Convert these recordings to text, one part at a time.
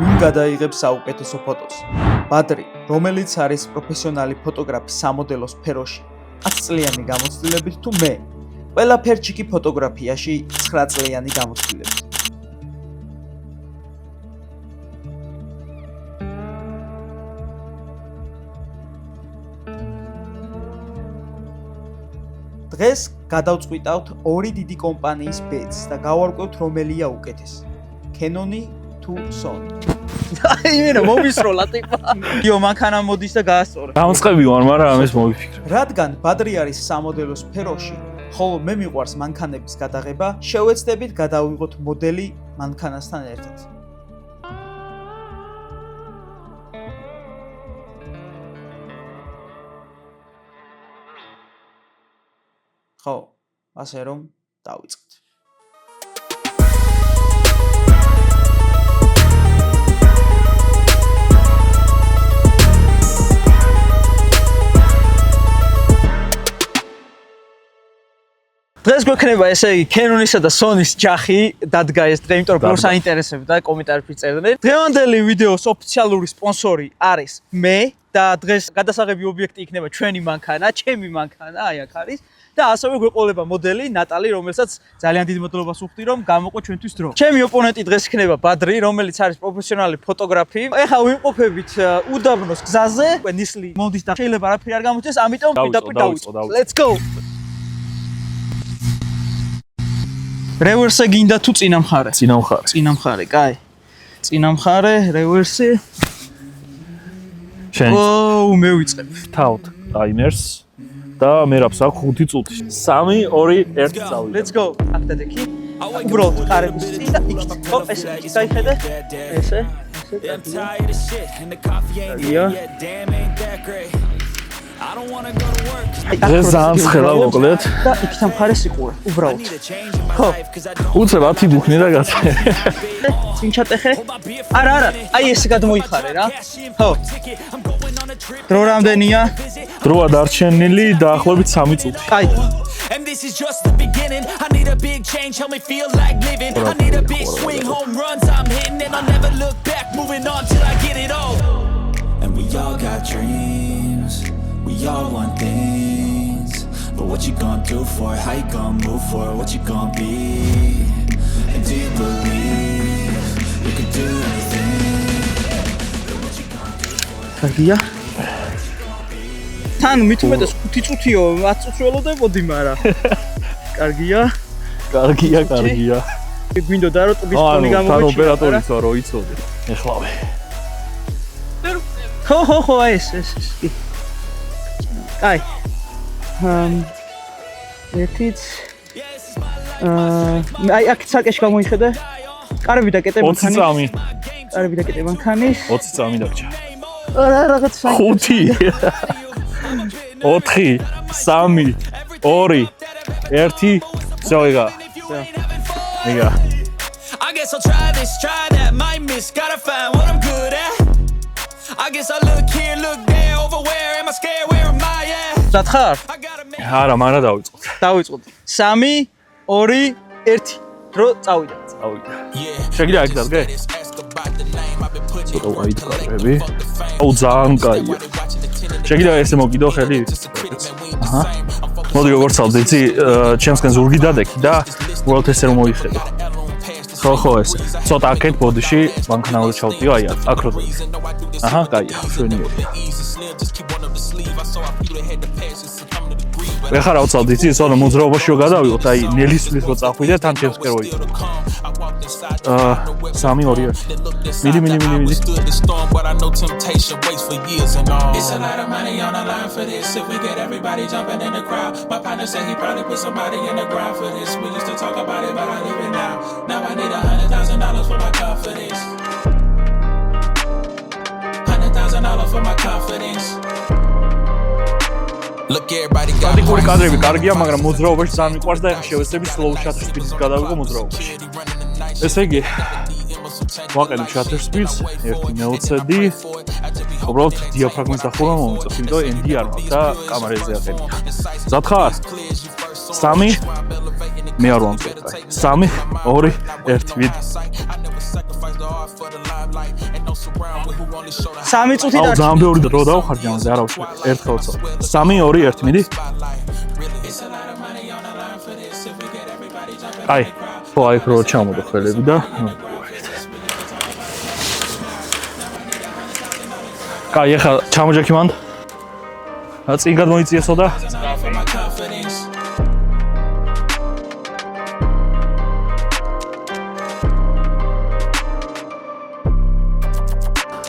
ვინ გადაიღებს საუკეთესო ფოტოს? ბადრი, რომელიც არის პროფესიონალი ფოტოგრაფი სამოდელო სფეროში, 10 წლიანი გამოცდილებით თუ მე? ყველა ფერჩიკი ფოტოგრაფიაში 9 წლიანი გამოცდილებით. დღეს გადავწყვიტავთ ორი დიდი კომპანიის ბედს და გავარკვევთ რომელია უკეთესი. Canon თუ Sony. იმენა მომისროლა ტიპა. იო მანქანა მოდის და გაასწორე. გამწყები ვარ, მაგრამ ამას მოვიფიქრე. რადგან ბადრი არის სამოდელო სფეროში, ხოლო მე მიყვარს მანქანების გადაღება, შევეცდებით გადავიღოთ მოდელი მანქანასთან ერთად. ხო, ასე რომ დავიწყეთ. დღეს გვექნება ესე იგი Canon-ისა და Sony-ის ჯახი დადგა ეს დღე, იმიტომ რომ საინტერესებდა და კომენტარებში წერდნენ. დღევანდელი ვიდეოს ოფიციალური სპონსორი არის მე და დღეს გადასაღები ობიექტი იქნება ჩვენი მანქანა, ჩემი მანქანა, აი აქ არის. და ასევე გვეყოლება მოდელი ნატალი, რომელსაც ძალიან დიდ მადლობას ვუხდი, რომ გამოყო ჩვენთვის დრო. ჩემი ოპონენტი დღეს იქნება ბადრი, რომელიც არის პროფესიონალი ფოტოგრაფი. ეხლა ვიმყოფებით უდაბნოს გზაზე. ნისლი მოდის და შეიძლება არაფერი არ გამოჩნდეს, ამიტომ პირდაპირ დავიწყოთ. Let's go. Reverse გინდა თუ წინა მხარე? წინა მხარე. წინა მხარე, კაი. წინა მხარე, reverse. შენ. ოუ, მე ვიწყებ. თავთ ტაიმერს და მე რაფს აქვს 5 წუთი. 3, 2, 1 წავიდა. Let's go. აქ დადექი. უბრალოდ კარების წინ და იქით. ო, ესე, დაიხედე. ესე. ეს ძალიან ცხელა მოკლედ. და იქით მხარეს იყურე, უბრალოდ. ხო. უცებ 10 ბუქნი და გაჩე. წინ ჩატეხე? არა, აი ესე გადმოიხარე რა. ხო. დრო რამდენია? დროა დარჩენილი დაახლოებით 3 წუთი. კაი. And this is just the beginning. I need a big change, help me feel like living. I need a big swing, home runs I'm hitting, and I'll never look back, moving on till I get it all. And we all got dreams, we all want things. But what you gonna do for it? How you gonna move for it? What you gonna be? And do you believe you can do anything? What you gonna do for it? კარგია. თან მithumetes 5 წუთიო 10 წუთს ველოდებოდი, მაგრამ კარგია. კარგია. გვინდოდა რომ ტუბის ფონი გამოვეჩინა. თან ოპერატორიც ვარო იცოდი. ეხლავე. ხო, ეს. კაი. ერთიც აი აქ საკეში გამოიხედე. კარები და კეტე მანქანის. 20 წამი. კარები და კეტე მანქანის. 20 წამი დაგჭა. არა, რაღაც 5 4 3 2 1 ზოგა. მიგა. I guess I'll try this, try that, might miss, gotta find what I'm good at. I guess I look here, look there, over where am I scared, where am I at? დათხარ? არა, მარა დავიწყოთ. დავიწყოთ. 3 2 1 დრო წავიდა. შეგიძლია აქ დადგე? ცოტა ვაიდგარები. აუ ძალიან კაია. შეგიძლია ესე მოგიდო ხელი? აჰა. მოდი როგორ წავდი, იცი, ჩემსგან ზურგი დადექი და უბრალოდ ესე რომ მოიხედე. ხო, ესე. ცოტა აქეთ ბოდიში მანქანა რო ჩავდიო, აი აქ რო. აჰა, კაია, შვენიერია. ეხლა რა ვწავდი, იცი, სულ მოძრაობაშიო გადავიღოთ, აი ნელისვლის რო წახვიდე, თან ჩემს კერო იყო. 3 2 1 მილი. But I know temptation waits for years and all. It's a lot of money on the line for this. If we get everybody jumping in the crowd, my partner said he probably put somebody in the ground for this. We used to talk about it, but I live it now. Now I need $100,000 for my confidence. $100,000 for my confidence. Look, everybody got სტატიკური კადრები კარგია, მაგრამ მოძრაობაში ძალიან მიყვარს და ეხლა შევეცდები slow shutter speed-ის გადავიღო მოძრაობაში. ესე იგი, ვაყენებ shutter speed-ს, 1 მეოცედი. უბრალოდ დიაფრაგმის დახურვა მომწევს, იმიტომ ND არ მაქვს და კამერაზე აყენებ. მზად ხარ? 3 მე არ ვამწევ. 3 2 1 ვიდ. 3 წუთი აუ დარჩა. ძალიან ბევრი დრო დავხარჯე ამაზე არავის ერთხელ 3 2 1 მიდი აი ხო აი რო ჩამოდო ხელები და კაი ახლა ჩამოჯექი მანდ წინ გადმოიწიესო და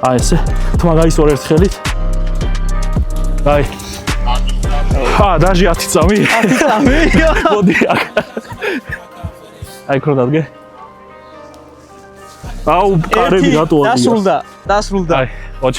აი ესე თმა გაისვარ ერთ ხელით აი დაჟე 10 წამი 10 წამი მოდი აი ქრო დადგე აუ კარები რატოა დასრულდა აი ოჩ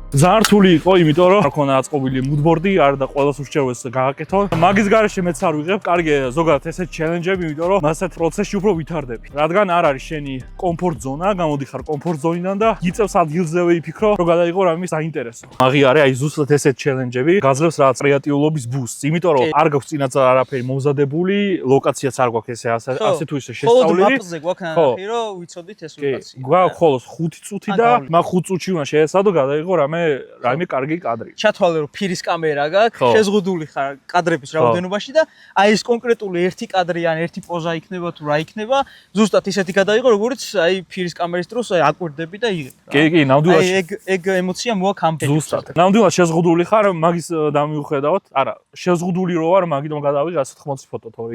ძალიან რთული იყო, იმიტომ რომ არ ქონა აწყობილი moodboard-ი, არ და ყველას ურჩევს გააკეთო. მაგის გარეშე მეც არ ვიღებ, კარგი ზოგადად ესეთ ჩელენჯები, იმიტომ რომ მასეთ პროცესში უფრო ვითარდები. რადგან არ არის შენი კომფორტ ზონა, გამოდიხარ კომფორტ ზონიდან და იწევს ადგილზევე იფიქრო, რომ გადაიღო რამე საინტერესო. აღიარე, აი ზუსტად ესეთ ჩელენჯები გაძლევს რაღაც კრეატიულობის ბუსტს, იმიტომ რომ არ გაქვს წინასწარ არაფერი მომზადებული, ლოკაციაც არ გვაქვს ესე ასე თუ ისე შესწავლილი. ხოლო მაპზე გვაქვს ნახე, რომ ვიცოდით ეს ლოკაცია. გვაქვს ხოლოს 5 წუთი და მაგ 5 წუთში უნდა შეესადო გადაიღო რამე კარგი კადრი. ჩათვალე რომ ფირის კამერა გაქვს, შეზღუდული ხარ კადრების რაოდენობაში და აი ეს კონკრეტული ერთი კადრი ან ერთი პოზა იქნება თუ რა იქნება, ზუსტად ისეთი გადაიღო, როგორც აი ფირის კამერის დროს აი აკვირდები და იღებ. კი, ნამდვილად. აი ეგ ემოცია მოაქვს ამ ფერში. ზუსტად. ნამდვილად შეზღუდული ხარ, მაგის დამიუხედავთ. არა, შეზღუდული რო ვარ, მაგიტომ გადავიღე 180 ფოტო თორე.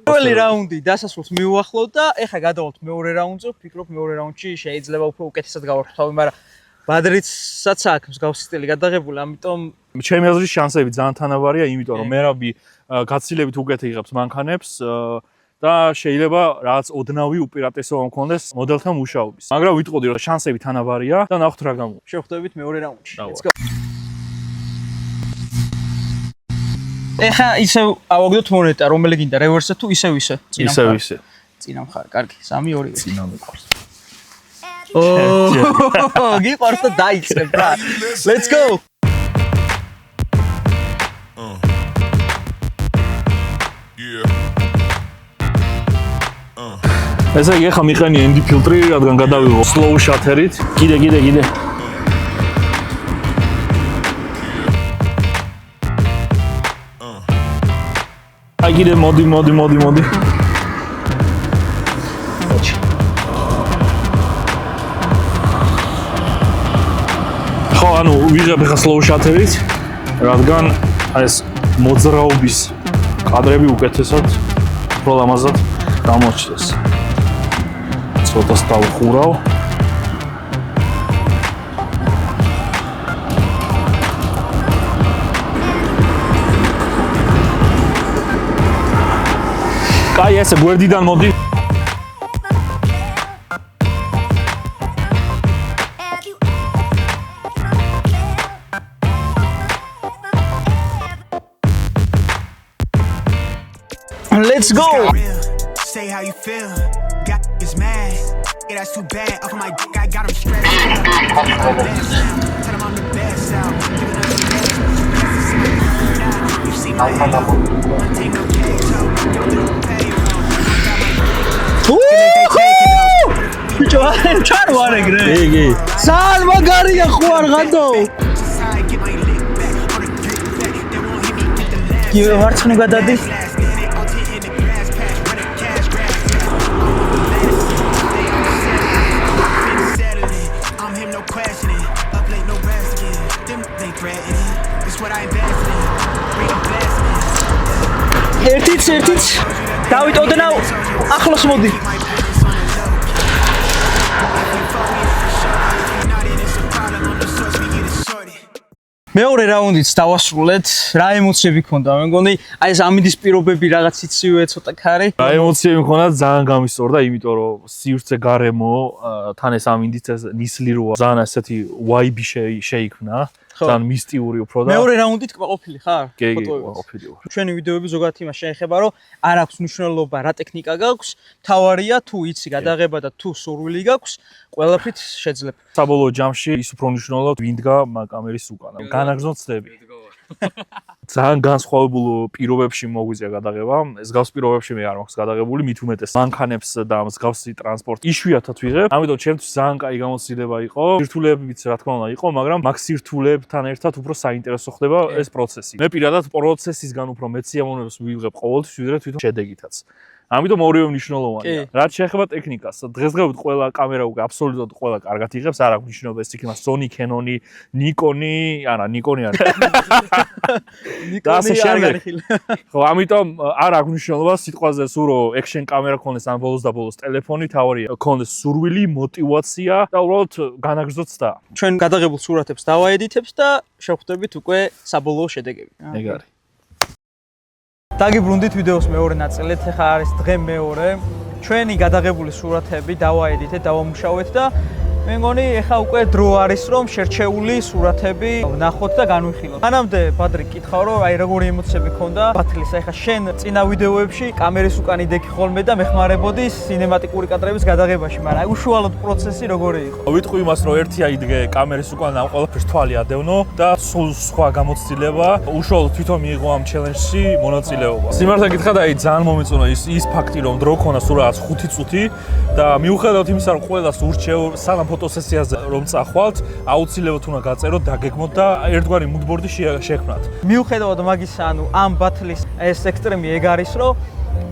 პირველი რაუნდი დასასრულს მივუახლოვ და ეხლა გადავალთ მეორე რაუნდზე, ვფიქრობ მეორე რაუნდში შეიძლება უფრო უკეთესად გავარქვი თავი, მაგრამ ბადრიცსაც აქვს მსგავსი სტილი გადაღებული, ამიტომ ჩემი აზრით შანსები ძალიან თანაბარია, იმიტომ რომ მერაბი გაცილებით უკეთ იღებს მანქანებს და შეიძლება რაღაც ოდნავი უპირატესობა მქონდეს მოდელთან მუშაობის. მაგრამ ვიტყოდი რომ შანსები თანაბარია და ნახოთ რა გამოვა. შევხვდებით მეორე რაუნდში. Let's go. ეხა ისევ ავაგდოთ მონეტა, რომელი გინდა, რევერსზე თუ ისევ ისე? ისე. წინა მხარე, კარგი, 3-2. წინა მიყვარს. გიყვარს და დაიწყებ რა. Let's go. ესე იგი ახლა მიყენი ND ფილტრი, რადგან გადავიღო slow shutter-ით. კიდე. აი კიდე მოდი. ხო, ანუ ვიღებ ახლა slow shutter-ით, რადგან ეს მოძრაობის კადრები უკეთესად, უფრო ლამაზად გამოჩნდეს. ცოტა დავხურავ. კაი, ესე გვერდიდან მოდი. Let's go. Say how you feel. Got is mad. Yeah, that's too bad. Off my dick, I got him stressed. Tell him I'm the best out. Giving up the best. You see my head. Don't take no cage out. Give it to the payroll. ჩარ ვარ ეგრე. კი. სად მაგარია ხო არ გადო? კი ვარცხნი გადადი. ერთიც დავიტოდნავ ახლოს მოდი. მეორე რაუნდიც დავასრულეთ. რა ემოციები გქონდა? მე მგონი აი ეს ამინდის პირობები რაღაც იცივე ცოტა ქარი. რა ემოციები მქონდა ძალიან გამისწორდა, იმიტომ რომ სივრცე გარემო თან ეს ამინდიც ეს ნისლი როა. ძალიან ესეთი ვაიბი შეიქმნა. ძალიან მისტიური უფრო და მეორე რაუნდით ყოფილი ხარ? კი, ყოფილი ვარ. ჩვენი ვიდეოები ზოგადად იმას შეეხება, რომ არ აქვს მნიშვნელობა რა ტექნიკა გაქვს, თავარია თუ იცი გადაღება და თუ სურვილი გაქვს, ყველაფრით შეძლებ. საბოლოო ჯამში ის უფრო მნიშვნელოვანია ვინ დგა კამერის უკან. განაგრძო ცდები. ძალიან განსხვავებულ პირობებში მოგვიწია გადაღება. ეს გავს პირობებში მე არ მაქვს გადაღებული, მით უმეტეს მანქანებს და მსგავსი ტრანსპორტი იშვიათად ვიღებ. ამიტომ ჩემთვის ძალიან კაი გამოცდილება იყო. სირთულეებიც რა თქმა უნდა იყო, მაგრამ მაგ სირთულეებთან ერთად უფრო საინტერესო ხდება ეს პროცესი. მე პირადად პროცესისგან უფრო მეტ სიამოვნებას ვიღებ ყოველთვის, ვიდრე თვითონ შედეგითაც. ამიტომ ორივე მნიშვნელოვანია. რაც შეეხება ტექნიკას, დღესდღეობით ყველა კამერა უკვე აბსოლუტურად ყველა კარგად იღებს, არ აქვს მნიშვნელობა ეს იქნება Sony, Canon, Nikon-ი, არა, Nikon-ი არა. ნიკონი არ განიხილე. ხო, ამიტომ არ აქვს მნიშვნელობა სიტყვაზე სულ რო action კამერა ქონდეს ან ბოლოს და ბოლოს ტელეფონი, თავარია ქონდეს სურვილი, мотиваცია და უბრალოდ განაგრძოთ და ჩვენ გადაღებულ სურათებს დავაედიტებთ და შევხვდებით უკვე საბოლოო შედეგები. ეგ არის. დაგიბრუნდით ვიდეოს მეორე ნაწილით, ახლა არის დღე მეორე. ჩვენი გადაღებული სურათები დავაედიტეთ, დავამუშავეთ და მე მგონი ახლა უკვე დრო არის რომ შერჩეული სურათები ვნახოთ და განვიხილოთ. მანამდე ბადრი კითხავ რომ აი როგორი ემოციები ქონდა ბათლის ახლა შენ წინა ვიდეოებში კამერის უკან იდექი ხოლმე და მეხმარებოდი სინემატიკური კადრების გადაღებაში, მაგრამ აი უშუალოდ პროცესი როგორი იყო? ვიტყვი იმას რომ ერთი აიდგე კამერის უკან ამ ყველაფერს თვალი ადევნო და სულ სხვა გამოცდილება უშუალოდ თვითონ მიიღო ამ ჩელენჯში მონაწილეობა. სიმართლე გითხრათ აი ძალიან მომეწონა ის ფაქტი რომ დრო ქონა სულ რაღაც 5 წუთი და მიუხედავად იმისა რომ ყველას ურჩევ სანამ ფოტოსესიაზე რომ წახვალთ, აუცილებლად უნდა გაწეროთ, დაგეგმოთ და ერთგვარი moodboard-ი შექმნათ. მიუხედავად მაგისა, ანუ ამ ბათლის ეს ექსტრემი ეგ არის, რომ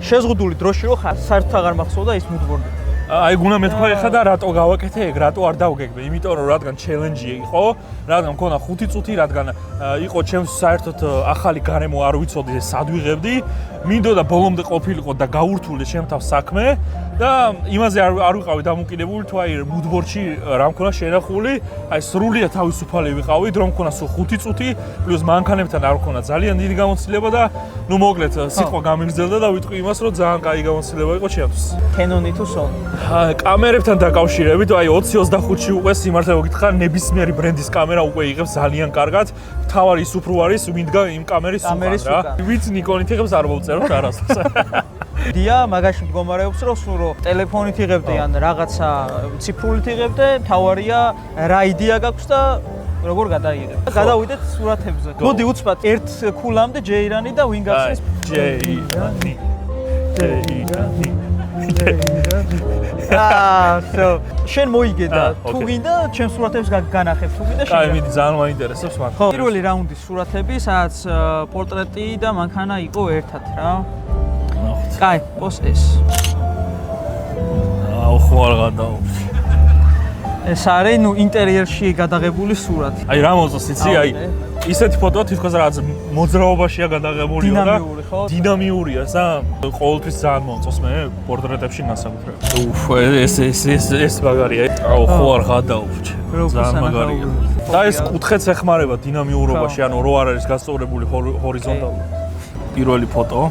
შეზღუდული დროში რო საერთოდ აღარ მახსოვდა ის moodboard-ი. აი გუნა მეთქვა ეხლა და რატო გავაკეთე ეგ, რატო არ დავგეგმე? იმიტომ რომ რადგან ჩელენჯი იყო, რადგან მქონდა 5 წუთი, რადგან იყო ჩემს საერთოდ ახალი გარემო არ ვიცოდი სად ვიღებდი, მინდოდა ბოლომდე ყოფილიყო და გაურთულე ჩემთან საქმე და იმაზე არ ვიყავი დამოკიდებული, თუ აი moodboard-ში რა მქონდა შენახული, აი სრულიად თავისუფალი ვიყავი, რომ მქონდა სულ 5 წუთი, პლუს მანქანებთან არ მქონდა ძალიან დიდი გამოცდილება და ნუ მოკლედ სიტყვა გამიგრძელდა და ვიტყვი იმას, რომ ძალიან კაი გამოცდილება იყო ჩემთვის. Canon-ი თუ Sony? კამერებთან დაკავშირებით, აი 20-25-ში უკვე სიმართლე მოგითხრა, ნებისმიერი ბრენდის კამერა უკვე იღებს ძალიან კარგად. თავარი ის უფრო არის, ვინდგა იმ კამერის უკან რა. ვიც Nikon-ით იღებს არ მოვწეროთ არასდროს. დია, მაგაში მდგომარეობს, რომ სულ რო ტელეფონით იღებდი ან რაღაცა ციფრულით იღებდი, თავარია რა იდეა გაქვს და როგორ გადაიღებ. გადავიდეთ სურათებზე. მოდი უცბად ერთ ქულამდე ჯეირანი და ვინ გახსნის? ჯეირანი. შენ მოიგედა. თუ გინდა, ჩემს სურათებს განახებ, თუ გინდა შენ. აი, მიდი ძალიან მაინტერესებს მან. ხო, პირველი რაუნდის სურათები, სადაც პორტრეტი და მანქანა იყო ერთად რა. კაი, პოს ეს. აუ, ხო არ გადაუშვი. ეს არის, ნუ ინტერიერში გადაღებული სურათი. აი, რა მოწონს იცი, აი ისეთი ფოტო თითქოს რაღაც მოძრაობაშია გადაღებული და დინამიური, ხო? დინამიურია, ყოველთვის ძალიან მომწონს მე პორტრეტებში განსაკუთრებით. უფ, ეს მაგარია. აუ, ხო არ გადაუშვი. ძალიან მაგარია. და ეს კუთხეც ეხმარება დინამიურობაში, ანუ რო არ არის გასწორებული ჰორიზონტალურად. პირველი ფოტო.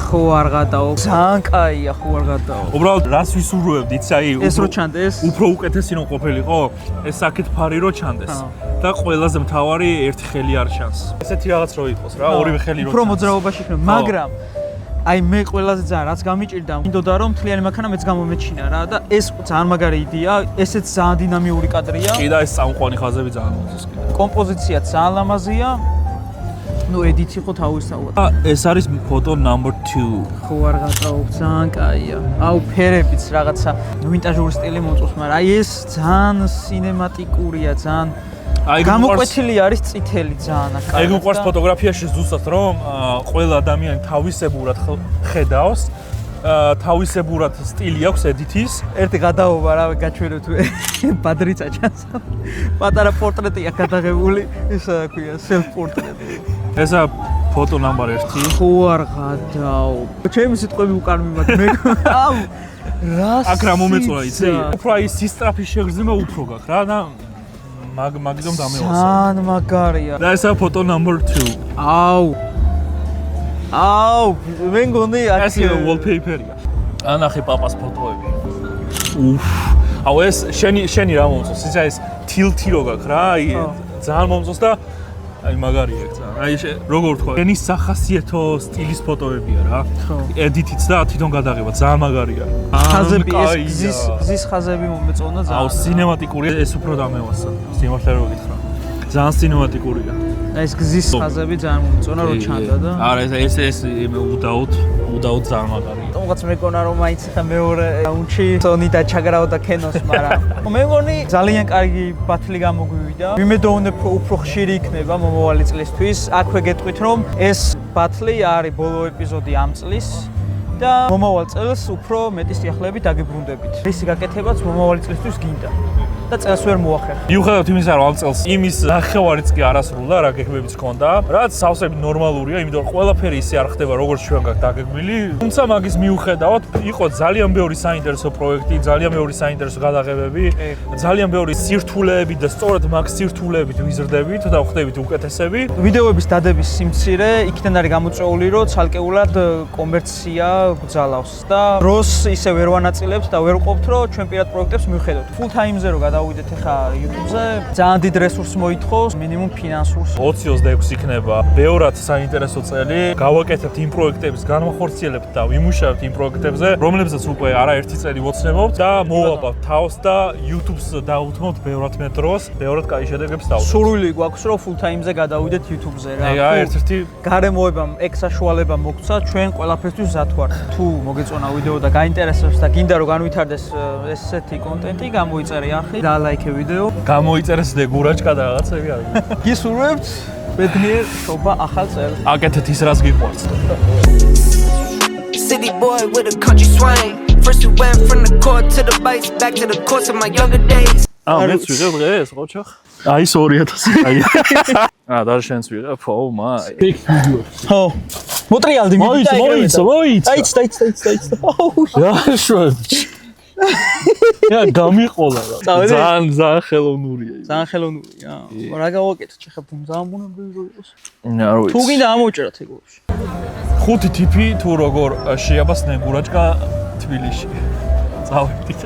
ხო არ გადაო. ძალიან კაია, ხო არ გადაო. უბრალოდ რას ვისურვებდი, იცი, აი ეს რო ჩანდეს? უფრო უკეთესი რომ ყოფილიყო, ეს საკეთ ფარი რო ჩანდეს. და ყველაზე მთავარი ერთი ხელი არ ჩანს. ესეთი რაღაც რო იყოს რა, ორივე ხელი რო ჩანს. უფრო მოძრაობაში იქნება, მაგრამ აი მე ყველაზე ძალიან რაც გამიჭირდა, მინდოდა რომ მთლიანი მანქანა მეც გამომეჩინა რა და ეს ძალიან მაგარი იდეა, ესეც ძალიან დინამიური კადრია. კი და ეს წამყვანი ხაზები ძალიან მომწონს კიდე. კომპოზიცია ძალიან ლამაზია. ნუ ედიტი ხო თავისთავად. ეს არის ფოტო number 2. ხო არ გადააქვს, ძალიან კაია. აუ ფერებიც რაღაცა ვინტაჟური სტილი მომწონს, მაგრამ აი ეს ძალიან სინემატიკურია, ძალიან გამოკვეთილი არის წითელი ძალიან აკარგად. ეგ უყვარს ფოტოგრაფიაში ზუსტად რომ ყველა ადამიანი თავისებურად ხედავს, თავისებურად სტილი აქვს ედიტის. ერთი გადაობა რა გაჩვენოთ ბადრიცა ჩანს. პატარა პორტრეტია გადაღებული, ისა ქვია self portrait. ესა ფოტო number 1. ხო არ გადაო. ჩემი სიტყვები უკან მიმად მე. აუ რა აქ რა მომეწონა იცი? უფრო აი სისტრაფის შეგრძნება უფრო გაქვს რა და მაგდომ დამევასე. ძალიან მაგარია. და ესა ფოტო number 2. აუ, მე მგონი აქ ეს wallpaper-ია. ანახე პაპას ფოტოები. უფ. აუ ეს შენი რა მომწონს? ისა ეს tilti რო გაქვს რა, აი ძალიან მომწონს და აი მაგარია ეგ ძალიან. აი როგორ ვთქვა? შენი სახასიათო სტილის ფოტოებია რა. ხო. ედიტიც და თვითონ გადაღება ძალიან მაგარია. ხაზები ეს გზის ხაზები მომეწონა ძალიან. აუ სინემატიკური ეს უფრო დამევასა. სიმართლე რო გითხრა. ძალიან სინემატიკურია. ეს გზის ხაზები ძალიან მომწონა რო ჩანდა და არა ეს უდაოდ ძალიან მაგარია. თუმცა მეკონა რომ მაინც ხა მეორე რაუნდში სონი და ჩაგრავდა კენოს, მაგრამ მე მგონი ძალიან კარგი ბათლი გამოგვივიდა. ვიმედოვნებ უფრო ხშირი იქნება მომავალი წლისთვის. აქვე გეტყვით რომ ეს ბათლი არის ბოლო ეპიზოდი ამ წლის და მომავალ წელს უფრო მეტი სიახლეებით დაგიბრუნდებით. რისი გაკეთებაც მომავალი წლისთვის გინდა და წელს ვერ მოახერხა. მიუხედავად იმისა, რომ ამ წელს იმის ნახევარიც კი არ ასრულდა, რა გეგმებიც ჰქონდა, რაც სავსებით ნორმალურია, იმიტომ რომ ყველაფერი ისე არ ხდება, როგორც ჩვენ გაქვთ დაგეგმილი. თუმცა მაგის მიუხედავად იყო ძალიან ბევრი საინტერესო პროექტი, ძალიან ბევრი საინტერესო გადაღებები, ძალიან ბევრი სირთულეები და სწორედ მაგ სირთულეებით ვიზრდებით და ვხდებით უკეთესები. ვიდეოების დადების სიმცირე იქიდან არის გამოწვეული, რომ ცალკეულად კომერცია გძალავს და დროს ისე ვერ ვანაწილებთ და ვერ ვყოფთ, რომ ჩვენ პირად პროექტებს მივხედოთ. Full time-ზე რო გადავიდეთ ახლა YouTube-ზე, ძალიან დიდ რესურსს მოითხოვს, მინიმუმ ფინანსურს. 20-26 იქნება ბევრად საინტერესო წელი. გავაკეთებთ იმ პროექტების, განვახორციელებთ და ვიმუშავებთ იმ პროექტებზე, რომლებზეც უკვე არაერთი წელი ვოცნებობთ და მოვაბავთ თავს და YouTube-ს დავუთმოთ ბევრად მე დროს, ბევრად კაი შედეგებს დავუდგეთ. სურვილი გვაქვს, რომ full time-ზე გადავიდეთ YouTube-ზე რა. ეგა ერთ-ერთი გარემოებამ ეგ საშუალება მოგცა, ჩვენ ყველაფერთვის მზად ვართ. თუ მოგეწონა ვიდეო და გაინტერესებს და გინდა რომ განვითარდეს ესეთი კონტენტი, გამოიწერე არხი და ლაიქე ვიდეო. გამოიწერეს დეგურაჭკა და რაღაცები არის. გისურვებთ ბედნიერ შობა ახალ წელს. აკეთეთ ის რაც გიყვარს. City boy with a country swing. First we went from the court to the bikes, back to the course of my younger days. მეც ვიღებ დღეს, ყოჩახ. აი 2000. აი. დაშენს ვიღებ, oh my. ხო. მოტრიალდი მოიცა. დაიც. რა შვენჩი. რა გამიყოლა რა. ძალიან ხელოვნურია. ძალიან ხელოვნურია. რა გავაკეთოთ ხა ძალიან ბუნებრივი რო იყოს. არ ვიცი. თუ გინდა ამოვჭრათ ეგოებში. 5 ტიპი თუ როგორ შეაბასნენ გურაჭკა თბილისში. წავედით.